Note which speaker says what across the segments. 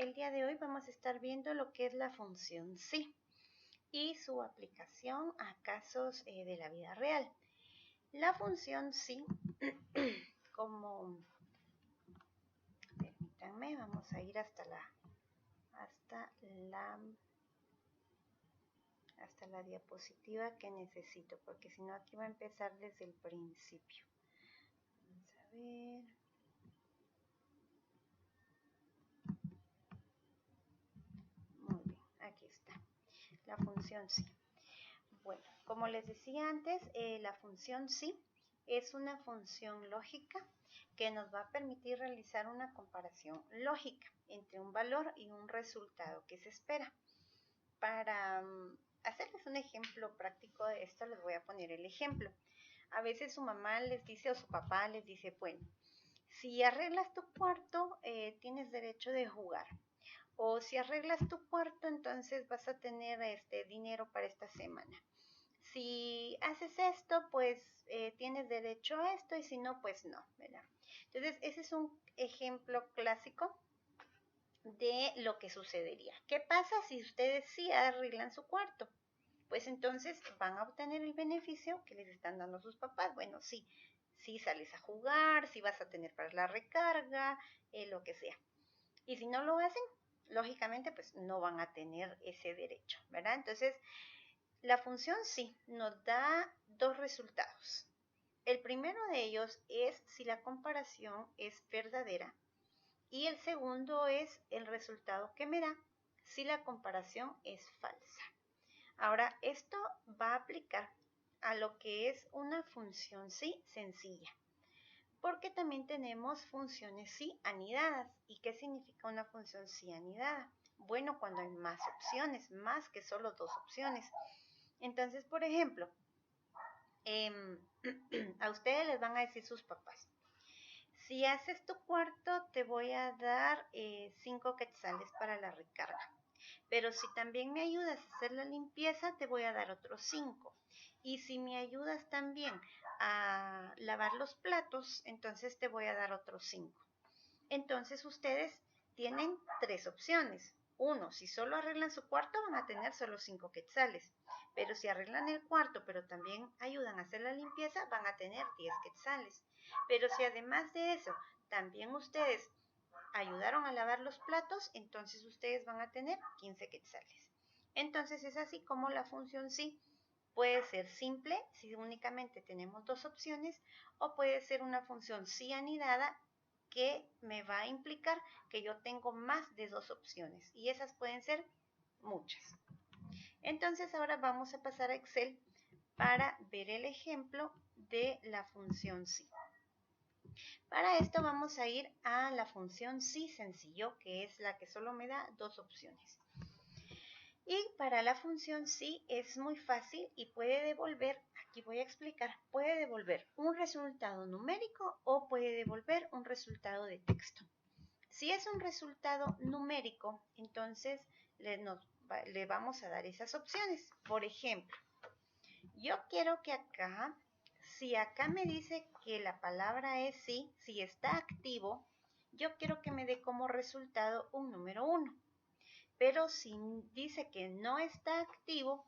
Speaker 1: el día de hoy vamos a estar viendo lo que es la función sí y su aplicación a casos de la vida real. La función sí, permítanme, vamos a ir hasta la diapositiva que necesito, porque si no aquí va a empezar desde el principio. Vamos a ver. Muy bien, aquí está. La función sí. Bueno, como les decía antes, la función sí es una función lógica que nos va a permitir realizar una comparación lógica entre un valor y un resultado que se espera. Para hacerles un ejemplo práctico de esto, les voy a poner el ejemplo. A veces su mamá les dice o su papá les dice, bueno, si arreglas tu cuarto, tienes derecho de jugar. O si arreglas tu cuarto, entonces vas a tener dinero para esta semana. Si haces esto, pues tienes derecho a esto, y si no, pues no, ¿verdad? Entonces, ese es un ejemplo clásico de lo que sucedería. ¿Qué pasa si ustedes sí arreglan su cuarto? Pues entonces van a obtener el beneficio que les están dando sus papás. Bueno, sí sales a jugar, sí vas a tener para la recarga, lo que sea. Y si no lo hacen, lógicamente, pues no van a tener ese derecho, ¿verdad? Entonces, la función sí nos da dos resultados. El primero de ellos es si la comparación es verdadera y el segundo es el resultado que me da si la comparación es falsa. Ahora, esto va a aplicar a lo que es una función sí sencilla, porque también tenemos funciones sí anidadas. ¿Y qué significa una función sí anidada? Bueno, cuando hay más opciones, más que solo dos opciones. Entonces, por ejemplo, a ustedes les van a decir sus papás, si haces tu cuarto te voy a dar 5 quetzales para la recarga, pero si también me ayudas a hacer la limpieza te voy a dar otros 5, y si me ayudas también a lavar los platos, entonces te voy a dar otros 5. Entonces ustedes tienen 3 opciones. Uno, si solo arreglan su cuarto van a tener solo 5 quetzales, pero si arreglan el cuarto pero también ayudan a hacer la limpieza van a tener 10 quetzales. Pero si además de eso también ustedes ayudaron a lavar los platos, entonces ustedes van a tener 15 quetzales. Entonces es así como la función sí puede ser simple si únicamente tenemos dos opciones, o puede ser una función sí anidada que me va a implicar que yo tengo más de dos opciones, y esas pueden ser muchas. Entonces ahora vamos a pasar a Excel para ver el ejemplo de la función sí. Para esto vamos a ir a la función sí sencillo, que es la que solo me da dos opciones. Y para la función sí es muy fácil y puede devolver, aquí voy a explicar, puede devolver un resultado numérico o puede devolver un resultado de texto. Si es un resultado numérico, entonces le vamos a dar esas opciones. Por ejemplo, yo quiero que acá, si acá me dice que la palabra es sí, si está activo, yo quiero que me dé como resultado un número 1. Pero si dice que no está activo,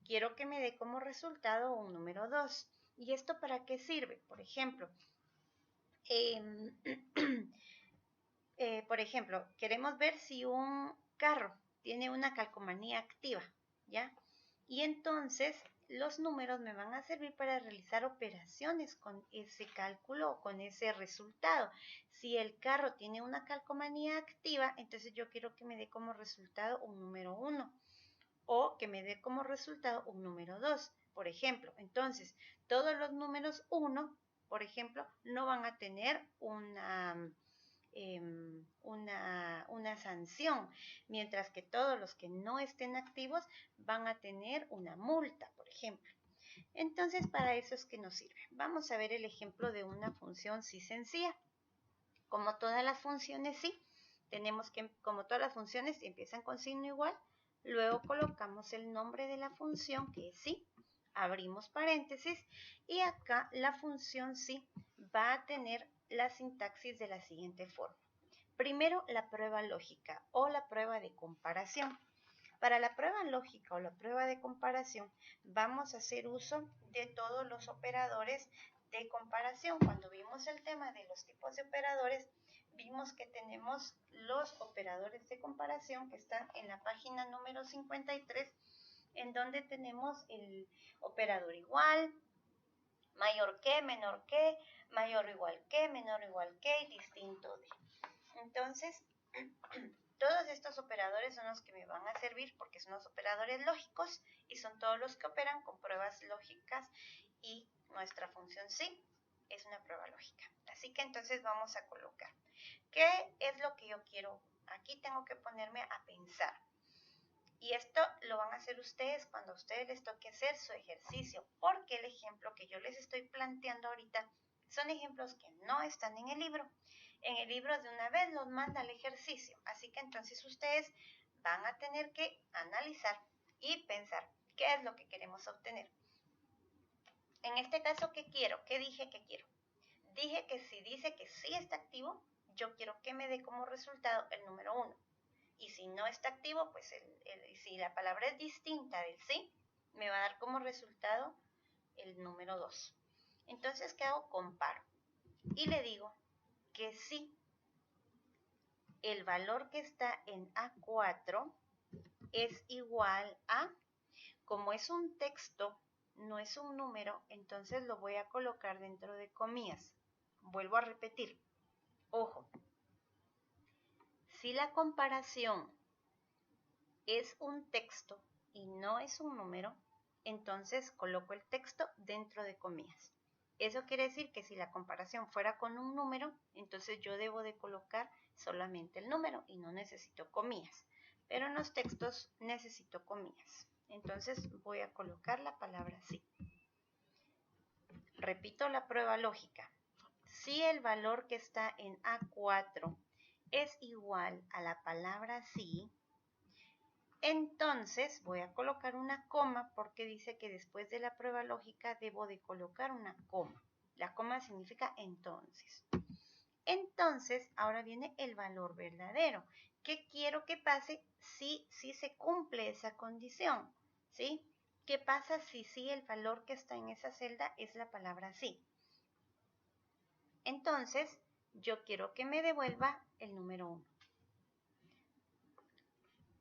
Speaker 1: quiero que me dé como resultado un número 2. ¿Y esto para qué sirve? Por ejemplo, queremos ver si un carro tiene una calcomanía activa, ¿ya? Y entonces los números me van a servir para realizar operaciones con ese cálculo o con ese resultado. Si el carro tiene una calcomanía activa, entonces yo quiero que me dé como resultado un número 1 o que me dé como resultado un número 2. Por ejemplo, entonces todos los números 1, por ejemplo, no van a tener una sanción, mientras que todos los que no estén activos van a tener una multa, por ejemplo. Entonces, para eso es que nos sirve. Vamos a ver el ejemplo de una función sí sencilla. Como todas las funciones sí, como todas las funciones empiezan con signo igual, luego colocamos el nombre de la función, que es sí, abrimos paréntesis, y acá la función sí va a tener la sintaxis de la siguiente forma. Primero, la prueba lógica o la prueba de comparación. Para la prueba lógica o la prueba de comparación, vamos a hacer uso de todos los operadores de comparación. Cuando vimos el tema de los tipos de operadores, vimos que tenemos los operadores de comparación que están en la página número 53, en donde tenemos el operador igual, mayor que, menor que, mayor o igual que, menor o igual que y distinto de. Entonces, todos estos operadores son los que me van a servir porque son los operadores lógicos y son todos los que operan con pruebas lógicas, y nuestra función sí es una prueba lógica. Así que entonces vamos a colocar. ¿Qué es lo que yo quiero? Aquí tengo que ponerme a pensar. Y esto lo van a hacer ustedes cuando a ustedes les toque hacer su ejercicio, porque el ejemplo que yo les estoy planteando ahorita son ejemplos que no están en el libro. En el libro de una vez los manda el ejercicio, así que entonces ustedes van a tener que analizar y pensar qué es lo que queremos obtener. En este caso, ¿qué quiero? ¿Qué dije que quiero? Dije que si dice que sí está activo, yo quiero que me dé como resultado el número 1. Y si no está activo, pues si la palabra es distinta del sí, me va a dar como resultado el número 2. Entonces, ¿qué hago? Comparo. Y le digo que sí, el valor que está en A4 es igual a, como es un texto, no es un número, entonces lo voy a colocar dentro de comillas. Vuelvo a repetir. Ojo, si la comparación es un texto y no es un número, entonces coloco el texto dentro de comillas. Eso quiere decir que si la comparación fuera con un número, entonces yo debo de colocar solamente el número y no necesito comillas. Pero en los textos necesito comillas. Entonces voy a colocar la palabra sí. Repito la prueba lógica. Si el valor que está en A4 es igual a la palabra sí, entonces voy a colocar una coma porque dice que después de la prueba lógica debo de colocar una coma. La coma significa entonces. Entonces, ahora viene el valor verdadero. ¿Qué quiero que pase si se cumple esa condición? ¿Sí? ¿Qué pasa si el valor que está en esa celda es la palabra sí? Entonces, yo quiero que me devuelva el número 1.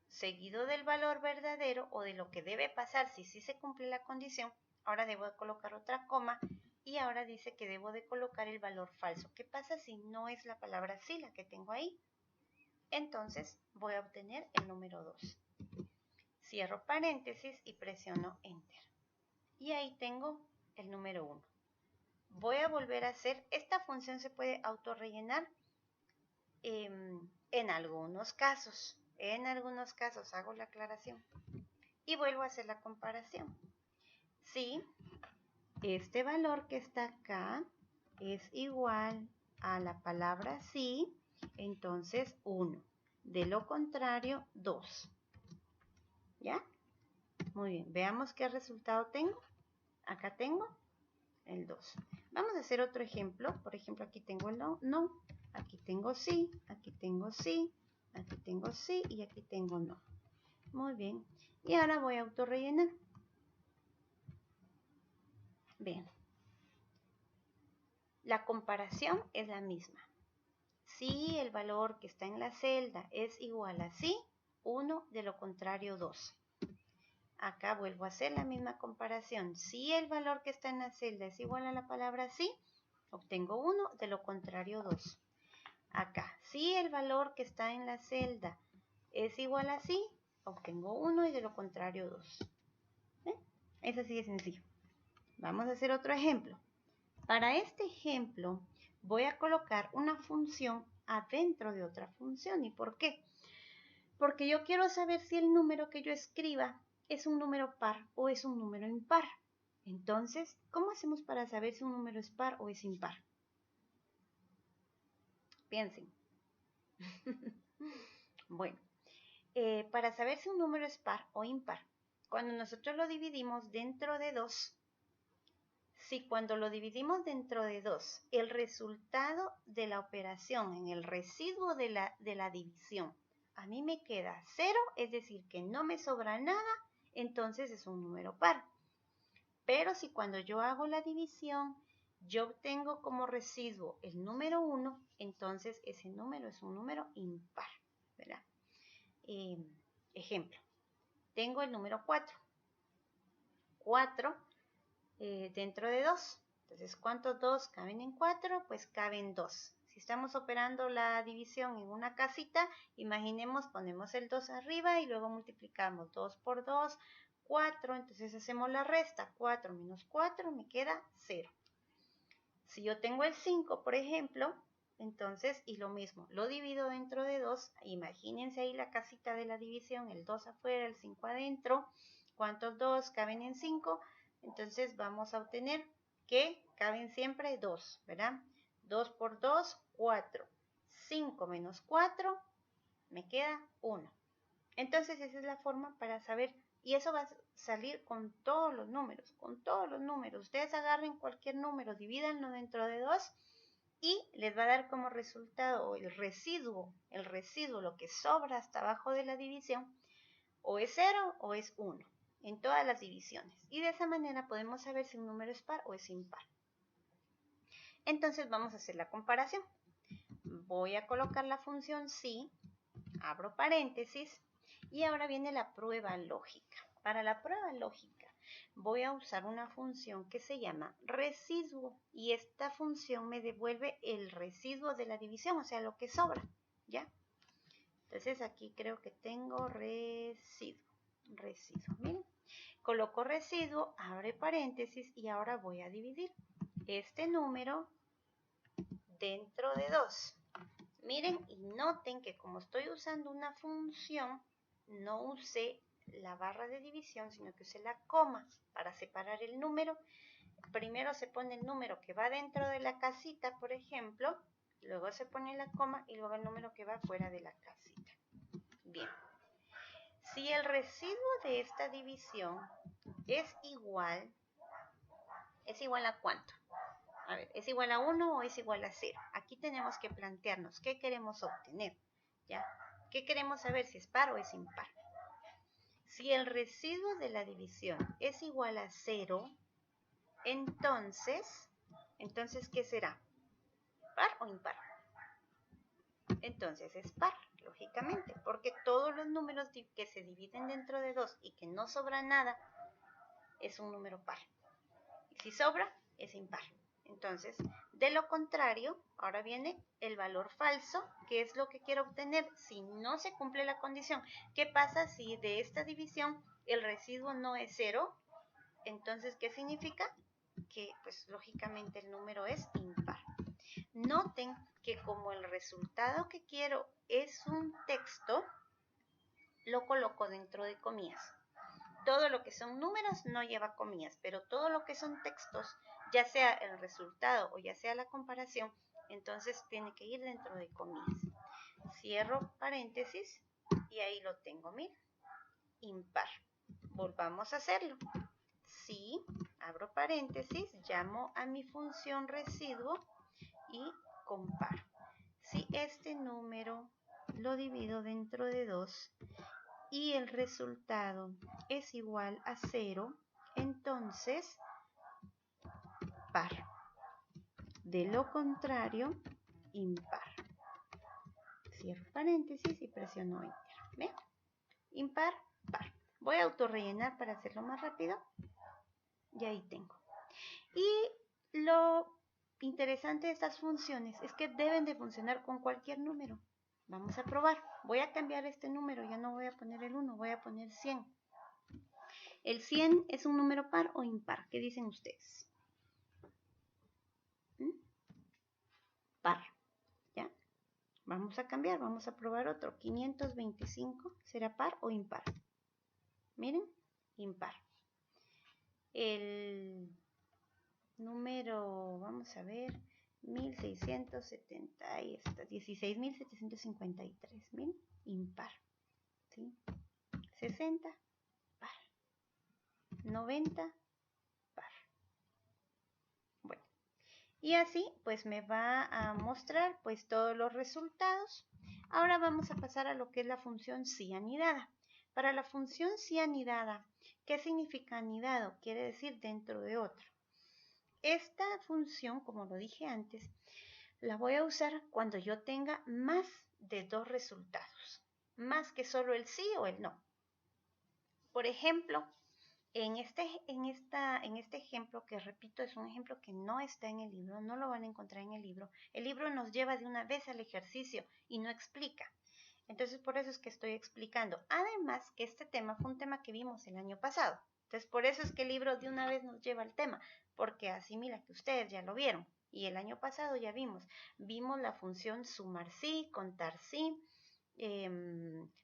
Speaker 1: Seguido del valor verdadero o de lo que debe pasar si se cumple la condición, ahora debo de colocar otra coma y ahora dice que debo de colocar el valor falso. ¿Qué pasa si no es la palabra sí la que tengo ahí? Entonces voy a obtener el número 2. Cierro paréntesis y presiono Enter. Y ahí tengo el número 1. Voy a volver a hacer, esta función se puede autorrellenar en algunos casos. En algunos casos hago la aclaración y vuelvo a hacer la comparación. Si este valor que está acá es igual a la palabra sí, entonces 1. De lo contrario, 2. ¿Ya? Muy bien. Veamos qué resultado tengo. Acá tengo el 2. Vamos a hacer otro ejemplo. Por ejemplo, aquí tengo el no. Aquí tengo sí. Aquí tengo sí. Aquí tengo sí y aquí tengo no. Muy bien. Y ahora voy a autorrellenar. Bien. La comparación es la misma. Si el valor que está en la celda es igual a sí, 1, de lo contrario 2. Acá vuelvo a hacer la misma comparación. Si el valor que está en la celda es igual a la palabra sí, obtengo 1, de lo contrario 2. Acá, si el valor que está en la celda es igual a sí, obtengo 1 y de lo contrario 2. Es así de sencillo. Vamos a hacer otro ejemplo. Para este ejemplo voy a colocar una función adentro de otra función. ¿Y por qué? Porque yo quiero saber si el número que yo escriba es un número par o es un número impar. Entonces, ¿cómo hacemos para saber si un número es par o es impar? Piensen. Bueno, para saber si un número es par o impar, cuando nosotros lo dividimos dentro de 2, Si cuando lo dividimos dentro de 2, el resultado de la operación en el residuo de la división, a mí me queda 0, es decir, que no me sobra nada, entonces es un número par. Pero si cuando yo hago la división, yo obtengo como residuo el número 1, entonces ese número es un número impar, ¿verdad? Ejemplo, tengo el número 4. 4 dentro de 2. Entonces, ¿cuántos 2 caben en 4? Pues caben 2. Si estamos operando la división en una casita, imaginemos, ponemos el 2 arriba y luego multiplicamos 2 por 2, 4. Entonces hacemos la resta. 4 menos 4 me queda 0. Si yo tengo el 5, por ejemplo, entonces, y lo mismo, lo divido dentro de 2. Imagínense ahí la casita de la división, el 2 afuera, el 5 adentro. ¿Cuántos 2 caben en 5? Entonces vamos a obtener que caben siempre 2, ¿verdad? 2 por 2, 4. 5 menos 4, me queda 1. Entonces esa es la forma para saber, y eso va a salir con todos los números, con todos los números. Ustedes agarren cualquier número, divídanlo dentro de 2 y les va a dar como resultado el residuo, lo que sobra hasta abajo de la división, o es 0 o es 1. En todas las divisiones. Y de esa manera podemos saber si un número es par o es impar. Entonces vamos a hacer la comparación. Voy a colocar la función si, abro paréntesis, y ahora viene la prueba lógica. Para la prueba lógica voy a usar una función que se llama residuo. Y esta función me devuelve el residuo de la división, o sea, lo que sobra. ¿Ya? Entonces aquí creo que tengo residuo. Miren. Coloco residuo, abre paréntesis y ahora voy a dividir este número dentro de 2. Miren y noten que como estoy usando una función, no usé la barra de división, sino que usé la coma para separar el número. Primero se pone el número que va dentro de la casita, por ejemplo, luego se pone la coma y luego el número que va fuera de la casita. Bien. Si el residuo de esta división es igual a ¿cuánto? A ver, ¿es igual a 1 o es igual a 0? Aquí tenemos que plantearnos qué queremos obtener, ¿ya? ¿Qué queremos saber si es par o es impar? Si el residuo de la división es igual a 0, entonces, ¿qué será? ¿Par o impar? Entonces es par, lógicamente, porque todos los números que se dividen dentro de 2 y que no sobra nada, es un número par. Y si sobra, es impar. Entonces, de lo contrario, ahora viene el valor falso, que es lo que quiero obtener si no se cumple la condición. ¿Qué pasa si de esta división el residuo no es 0? Entonces, ¿qué significa? Que, pues, lógicamente el número es impar. Noten que como el resultado que quiero es un texto, lo coloco dentro de comillas. Todo lo que son números no lleva comillas, pero todo lo que son textos, ya sea el resultado o ya sea la comparación, entonces tiene que ir dentro de comillas. Cierro paréntesis y ahí lo tengo, miren, impar. Volvamos a hacerlo. Si, abro paréntesis, llamo a mi función residuo y comparo. Si este número lo divido dentro de 2 y el resultado es igual a 0, entonces par. De lo contrario, impar. Cierro paréntesis y presiono Enter. ¿Ven? Impar, par. Voy a autorrellenar para hacerlo más rápido. Y ahí tengo. Y lo interesante de estas funciones es que deben de funcionar con cualquier número. Vamos a probar. Voy a cambiar este número. Ya no voy a poner el 1, voy a poner 100. ¿El 100 es un número par o impar? ¿Qué dicen ustedes? Par. ¿Ya? Vamos a cambiar, vamos a probar otro. 525, ¿será par o impar? Miren, impar. El número, vamos a ver, 1670, ahí está, 16.753, miren, impar. ¿Sí? 60, par. 90, par. Y así pues me va a mostrar pues todos los resultados. Ahora vamos a pasar a lo que es la función sí anidada. Para la función sí anidada, ¿qué significa anidado? Quiere decir dentro de otro. Esta función, como lo dije antes, la voy a usar cuando yo tenga más de dos resultados, más que solo el sí o el no. Por ejemplo, en este ejemplo, que repito, es un ejemplo que no está en el libro, no lo van a encontrar en el libro. El libro nos lleva de una vez al ejercicio y no explica. Entonces, por eso es que estoy explicando. Además, que este tema fue un tema que vimos el año pasado. Entonces, por eso es que el libro de una vez nos lleva al tema, porque asimila que ustedes ya lo vieron. Y el año pasado ya vimos la función sumar sí, contar sí,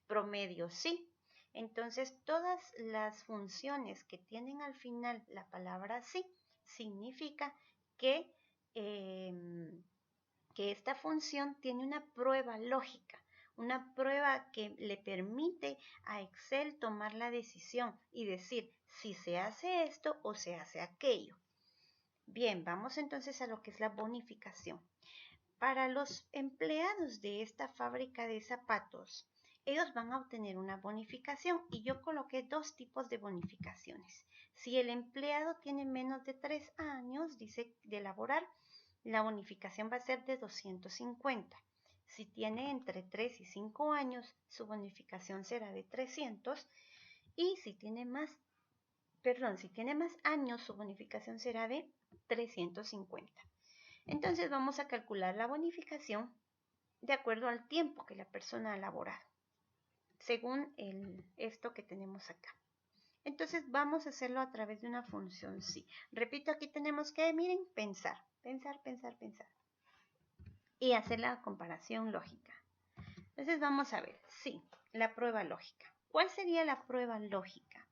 Speaker 1: promedio sí. Entonces, todas las funciones que tienen al final la palabra sí, significa que esta función tiene una prueba lógica, una prueba que le permite a Excel tomar la decisión y decir si se hace esto o se hace aquello. Bien, vamos entonces a lo que es la bonificación. Para los empleados de esta fábrica de zapatos, ellos van a obtener una bonificación y yo coloqué dos tipos de bonificaciones. Si el empleado tiene menos de 3 años, dice, de laborar, la bonificación va a ser de 250. Si tiene entre 3 y 5 años, su bonificación será de 300. Y si tiene más años, su bonificación será de 350. Entonces vamos a calcular la bonificación de acuerdo al tiempo que la persona ha laborado, según esto que tenemos acá. Entonces vamos a hacerlo a través de una función sí. Repito, aquí tenemos que, miren, pensar. Y hacer la comparación lógica. Entonces vamos a ver, sí, la prueba lógica. ¿Cuál sería la prueba lógica?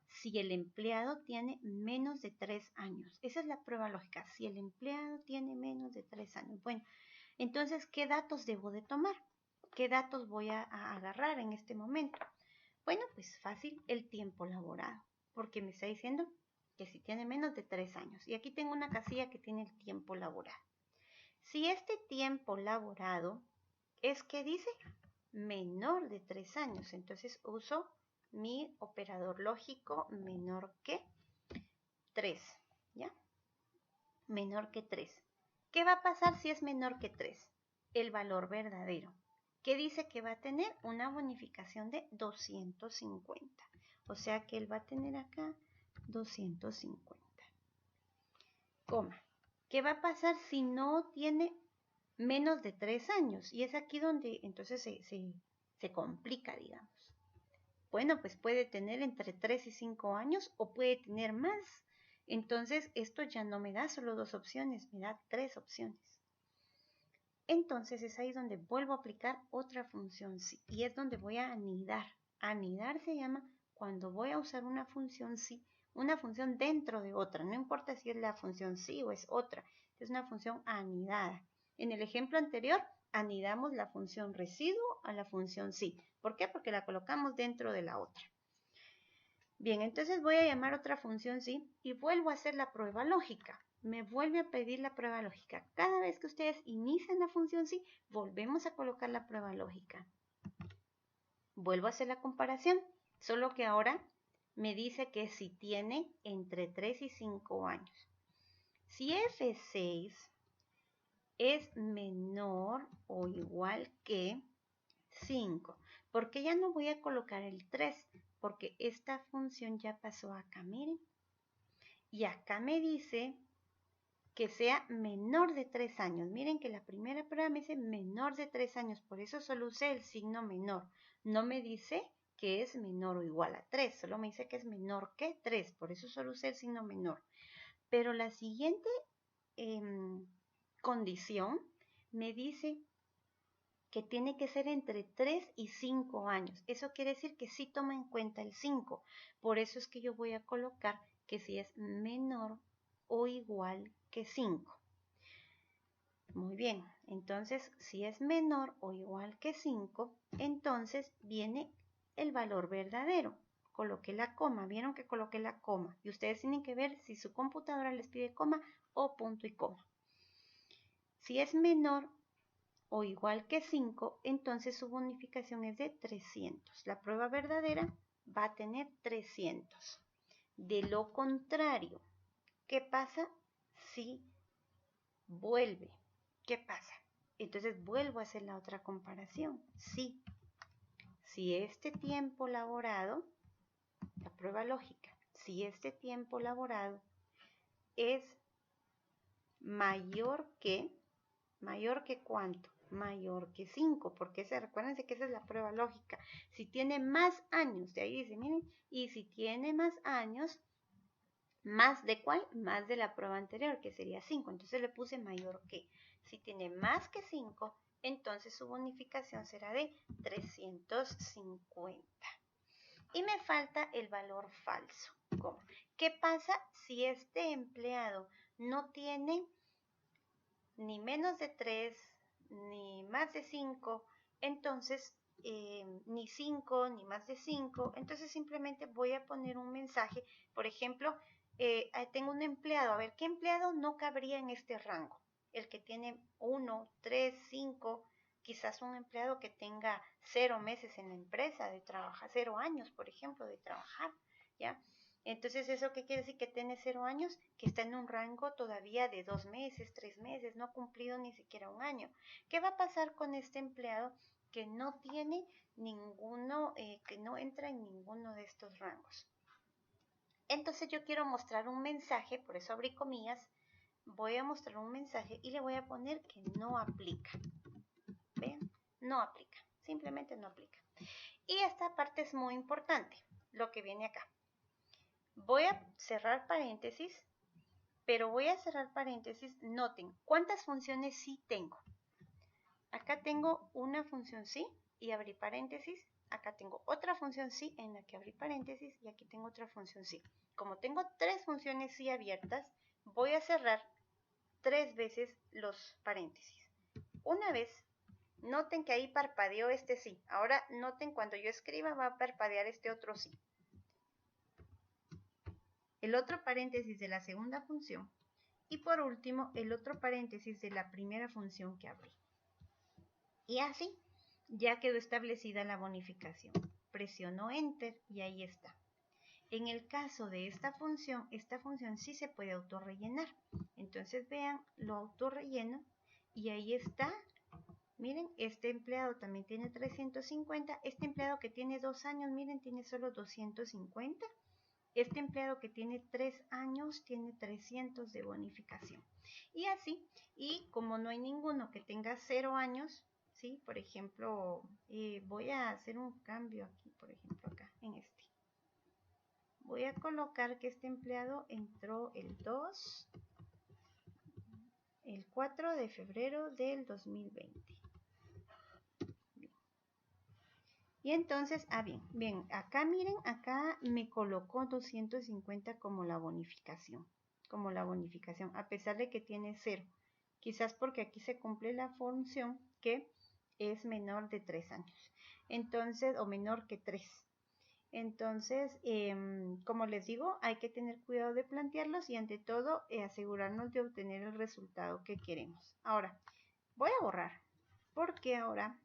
Speaker 1: Si el empleado tiene menos de 3 años. Esa es la prueba lógica. Si el empleado tiene menos de 3 años. Bueno, entonces, ¿qué datos debo de tomar? ¿Qué datos voy a agarrar en este momento? Bueno, pues fácil, el tiempo laborado, porque me está diciendo que si tiene menos de 3 años. Y aquí tengo una casilla que tiene el tiempo laborado. Si este tiempo laborado es que dice menor de 3 años, entonces uso mi operador lógico menor que 3, ¿ya? Menor que 3. ¿Qué va a pasar si es menor que 3? El valor verdadero, que dice que va a tener una bonificación de 250. O sea que él va a tener acá 250. Coma. ¿Qué va a pasar si no tiene menos de 3 años? Y es aquí donde entonces se complica, digamos. Bueno, pues puede tener entre 3 y 5 años o puede tener más. Entonces, esto ya no me da solo 2 opciones, me da 3 opciones. Entonces, es ahí donde vuelvo a aplicar otra función sí. Y es donde voy a anidar. Anidar se llama cuando voy a usar una función sí, una función dentro de otra. No importa si es la función sí o es otra. Es una función anidada. En el ejemplo anterior, anidamos la función residuo a la función sí. ¿Por qué? Porque la colocamos dentro de la otra. Bien, entonces voy a llamar otra función sí y vuelvo a hacer la prueba lógica. Me vuelve a pedir la prueba lógica. Cada vez que ustedes inician la función sí, volvemos a colocar la prueba lógica. Vuelvo a hacer la comparación, solo que ahora me dice que si tiene entre 3 y 5 años. Si F6 es menor o igual que 5, porque ya no voy a colocar el 3, porque esta función ya pasó acá, miren. Y acá me dice que sea menor de 3 años. Miren que la primera prueba me dice menor de 3 años, por eso solo usé el signo menor. No me dice que es menor o igual a 3, solo me dice que es menor que 3, por eso solo usé el signo menor. Pero la siguiente condición me dice que tiene que ser entre 3 y 5 años. Eso quiere decir que sí toma en cuenta el 5. Por eso es que yo voy a colocar que si es menor o igual que 5. Muy bien, entonces si es menor o igual que 5, entonces viene el valor verdadero. Coloqué la coma, vieron que coloqué la coma. Y ustedes tienen que ver si su computadora les pide coma o punto y coma. Si es menor o igual que 5, entonces su bonificación es de 300. La prueba verdadera va a tener 300. De lo contrario, ¿qué pasa si vuelve? ¿Qué pasa? Entonces vuelvo a hacer la otra comparación. Sí, si este tiempo laborado, la prueba lógica, si este tiempo laborado es mayor que ¿cuánto? Mayor que 5, porque recuérdense que esa es la prueba lógica. Si tiene más años, de ahí dice, miren, y si tiene más años, ¿más de cuál? Más de la prueba anterior, que sería 5. Entonces le puse mayor que. Si tiene más que 5, entonces su bonificación será de 350. Y me falta el valor falso. ¿Cómo? ¿Qué pasa si este empleado no tiene ni menos de 3, ni más de 5, entonces ni 5, ni más de 5, entonces simplemente voy a poner un mensaje, por ejemplo, tengo un empleado, a ver, ¿qué empleado no cabría en este rango? El que tiene 1, 3, 5, quizás un empleado que tenga 0 meses en la empresa de trabajar, 0 años, por ejemplo, de trabajar, ¿ya? Entonces, ¿eso qué quiere decir? Que tiene 0 años, que está en un rango todavía de 2 meses, 3 meses, no ha cumplido ni siquiera un año. ¿Qué va a pasar con este empleado que no tiene ninguno, que no entra en ninguno de estos rangos? Entonces yo quiero mostrar un mensaje, por eso abrí comillas, voy a mostrar un mensaje y le voy a poner que no aplica. ¿Ven? No aplica, simplemente no aplica. Y esta parte es muy importante, lo que viene acá. Voy a cerrar paréntesis, pero voy a cerrar paréntesis. Noten, ¿cuántas funciones sí tengo? Acá tengo una función sí y abrí paréntesis. Acá tengo otra función sí en la que abrí paréntesis y aquí tengo otra función sí. Como tengo 3 funciones sí abiertas, voy a cerrar 3 veces los paréntesis. Una vez, noten que ahí parpadeó este sí. Ahora noten cuando yo escriba va a parpadear este otro sí. El otro paréntesis de la segunda función y por último el otro paréntesis de la primera función que abrí. Y así ya quedó establecida la bonificación. Presiono Enter y ahí está. En el caso de esta función sí se puede autorrellenar. Entonces vean, lo autorrelleno y ahí está. Miren, este empleado también tiene 350. Este empleado que tiene 2 años, miren, tiene solo 250. Este empleado que tiene 3 años tiene 300 de bonificación. Y así, y como no hay ninguno que tenga 0 años, ¿sí? Por ejemplo, voy a hacer un cambio aquí, por ejemplo, acá, en este. Voy a colocar que este empleado entró el 4 de febrero del 2020. Y entonces, bien, acá miren, acá me colocó 250 como la bonificación, a pesar de que tiene 0. Quizás porque aquí se cumple la función que es menor de 3 años. Entonces, o menor que 3. Entonces, como les digo, hay que tener cuidado de plantearlos y ante todo asegurarnos de obtener el resultado que queremos. Ahora, voy a borrar, porque ahora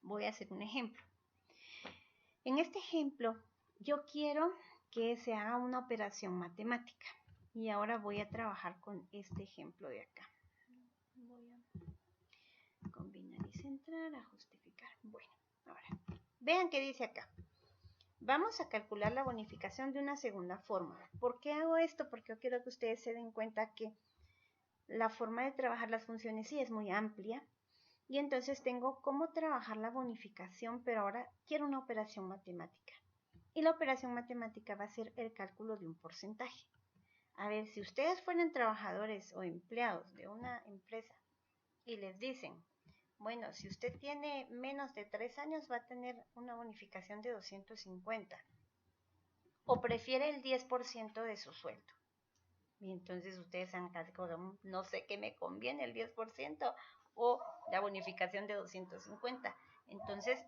Speaker 1: voy a hacer un ejemplo. En este ejemplo, yo quiero que se haga una operación matemática. Y ahora voy a trabajar con este ejemplo de acá. Voy a combinar y centrar, a justificar. Bueno, ahora, vean qué dice acá. Vamos a calcular la bonificación de una segunda forma. ¿Por qué hago esto? Porque yo quiero que ustedes se den cuenta que la forma de trabajar las funciones sí es muy amplia. Y entonces tengo cómo trabajar la bonificación, pero ahora quiero una operación matemática. Y la operación matemática va a ser el cálculo de un porcentaje. A ver, si ustedes fueran trabajadores o empleados de una empresa y les dicen, bueno, si usted tiene menos de 3 años va a tener una bonificación de 250. O prefiere el 10% de su sueldo. Y entonces ustedes han casi como, no sé qué me conviene, el 10% o la bonificación de 250. Entonces,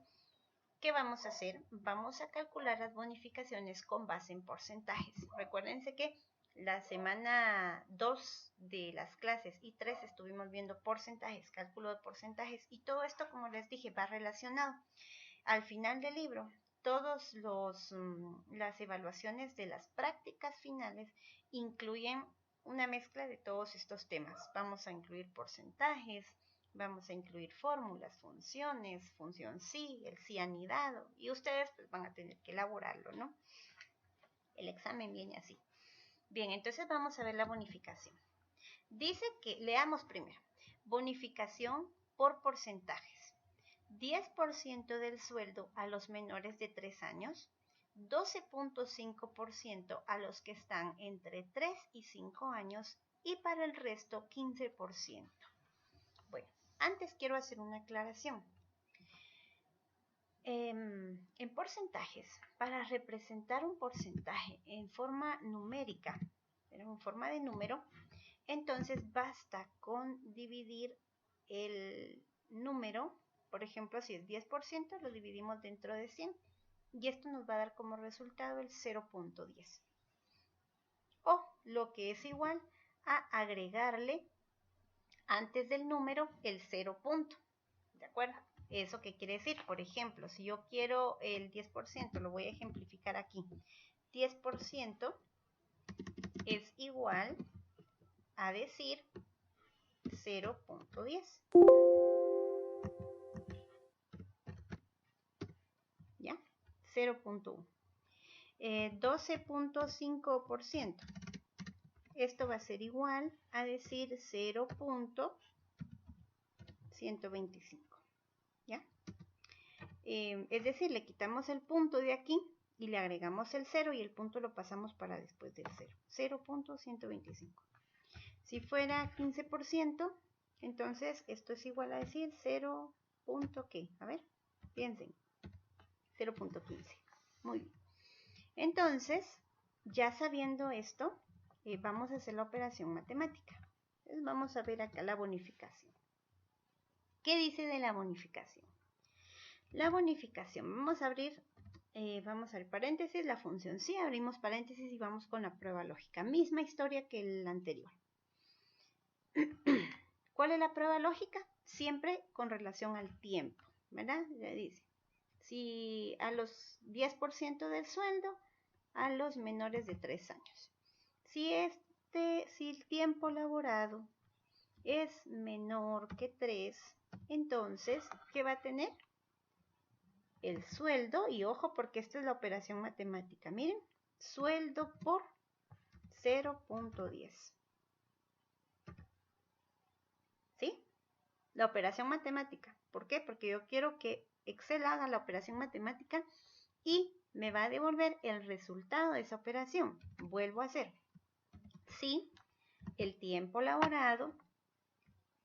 Speaker 1: ¿qué vamos a hacer? Vamos a calcular las bonificaciones con base en porcentajes. Recuérdense que la semana 2 de las clases y 3 estuvimos viendo porcentajes, cálculo de porcentajes, y todo esto, como les dije, va relacionado. Al final del libro, todas las evaluaciones de las prácticas finales incluyen una mezcla de todos estos temas. Vamos a incluir porcentajes, vamos a incluir fórmulas, funciones, función sí, el sí anidado, y ustedes pues van a tener que elaborarlo, ¿no? El examen viene así. Bien, entonces vamos a ver la bonificación. Dice que, leamos primero, bonificación por porcentajes. 10% del sueldo a los menores de 3 años, 12.5% a los que están entre 3 y 5 años y para el resto 15%. Bueno, antes quiero hacer una aclaración. En porcentajes, para representar un porcentaje en forma numérica, en forma de número, entonces basta con dividir el número. Por ejemplo, si es 10%, lo dividimos dentro de 100 y esto nos va a dar como resultado el 0.10. O lo que es igual a agregarle antes del número el 0 punto. ¿De acuerdo? ¿Eso qué quiere decir? Por ejemplo, si yo quiero el 10%, lo voy a ejemplificar aquí. 10% es igual a decir 0.10. ¿Ya? 0.1. 12.5%. Esto va a ser igual a decir 0.125. ¿Ya? Es decir, le quitamos el punto de aquí y le agregamos el 0 y el punto lo pasamos para después del 0. 0.125. Si fuera 15%, entonces esto es igual a decir 0. ¿Qué? A ver, piensen. 0.15. Muy bien. Entonces, ya sabiendo esto, vamos a hacer la operación matemática. Entonces, vamos a ver acá la bonificación. ¿Qué dice de la bonificación? La bonificación, vamos a abrir paréntesis, la función sí, abrimos paréntesis y vamos con la prueba lógica. Misma historia que el anterior. ¿Cuál es la prueba lógica? Siempre con relación al tiempo, ¿verdad? Ya dice, si a los 10% del sueldo a los menores de 3 años. Si el tiempo laborado es menor que 3, entonces, ¿qué va a tener? El sueldo, y ojo porque esta es la operación matemática, miren, sueldo por 0.10. ¿Sí? La operación matemática. ¿Por qué? Porque yo quiero que Excel haga la operación matemática y me va a devolver el resultado de esa operación. Vuelvo a hacer. Si el tiempo laborado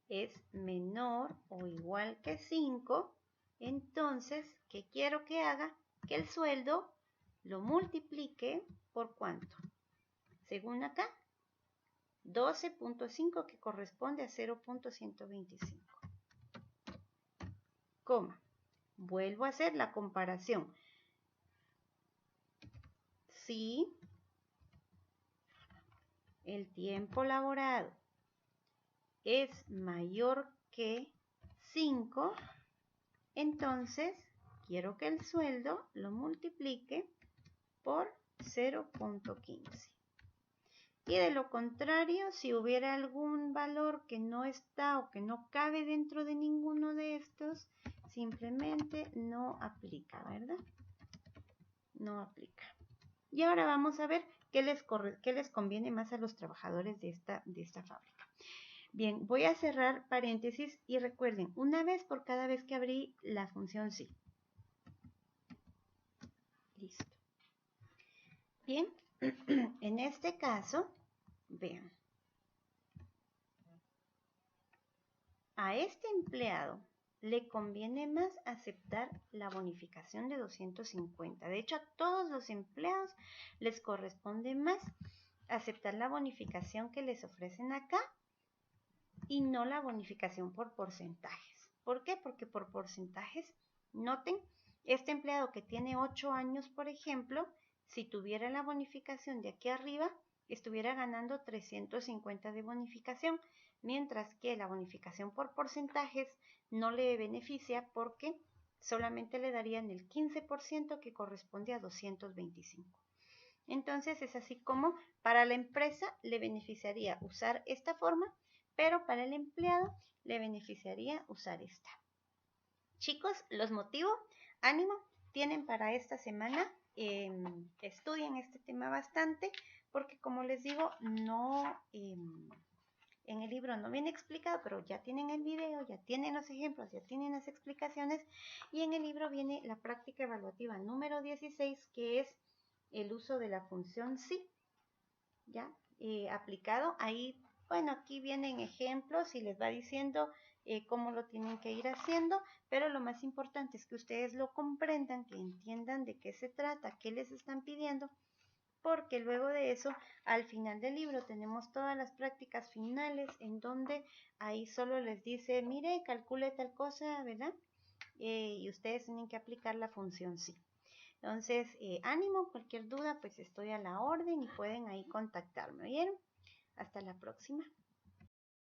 Speaker 1: es menor o igual que 5, entonces, ¿qué quiero que haga? Que el sueldo lo multiplique por ¿cuánto? Según acá, 12.5, que corresponde a 0.125. Coma. Vuelvo a hacer la comparación. Si el tiempo laborado es mayor que 5, entonces quiero que el sueldo lo multiplique por 0.15. Y de lo contrario, si hubiera algún valor que no está o que no cabe dentro de ninguno de estos, simplemente no aplica, ¿verdad? No aplica. Y ahora vamos a ver qué les conviene más a los trabajadores de esta fábrica. Bien, voy a cerrar paréntesis y recuerden, una vez por cada vez que abrí la función sí. Listo. Bien, en este caso, vean. A este empleado le conviene más aceptar la bonificación de 250. De hecho, a todos los empleados les corresponde más aceptar la bonificación que les ofrecen acá y no la bonificación por porcentajes. ¿Por qué? Porque por porcentajes, noten, este empleado que tiene 8 años, por ejemplo, si tuviera la bonificación de aquí arriba, estuviera ganando 350 de bonificación, mientras que la bonificación por porcentajes no le beneficia porque solamente le darían el 15% que corresponde a 225. Entonces es así como para la empresa le beneficiaría usar esta forma, pero para el empleado le beneficiaría usar esta. Chicos, los motivo, ánimo, tienen para esta semana, estudien este tema bastante, porque como les digo, no, en el libro no viene explicado, pero ya tienen el video, ya tienen los ejemplos, ya tienen las explicaciones, y en el libro viene la práctica evaluativa número 16, que es el uso de la función sí, ¿ya? Aplicado. Ahí, bueno, aquí vienen ejemplos y les va diciendo cómo lo tienen que ir haciendo, pero lo más importante es que ustedes lo comprendan, que entiendan de qué se trata, qué les están pidiendo, porque luego de eso, al final del libro tenemos todas las prácticas finales en donde ahí solo les dice, mire, calcule tal cosa, ¿verdad? Y ustedes tienen que aplicar la función sí. Entonces, ánimo, cualquier duda, pues estoy a la orden y pueden ahí contactarme, ¿oyeron? Hasta la próxima.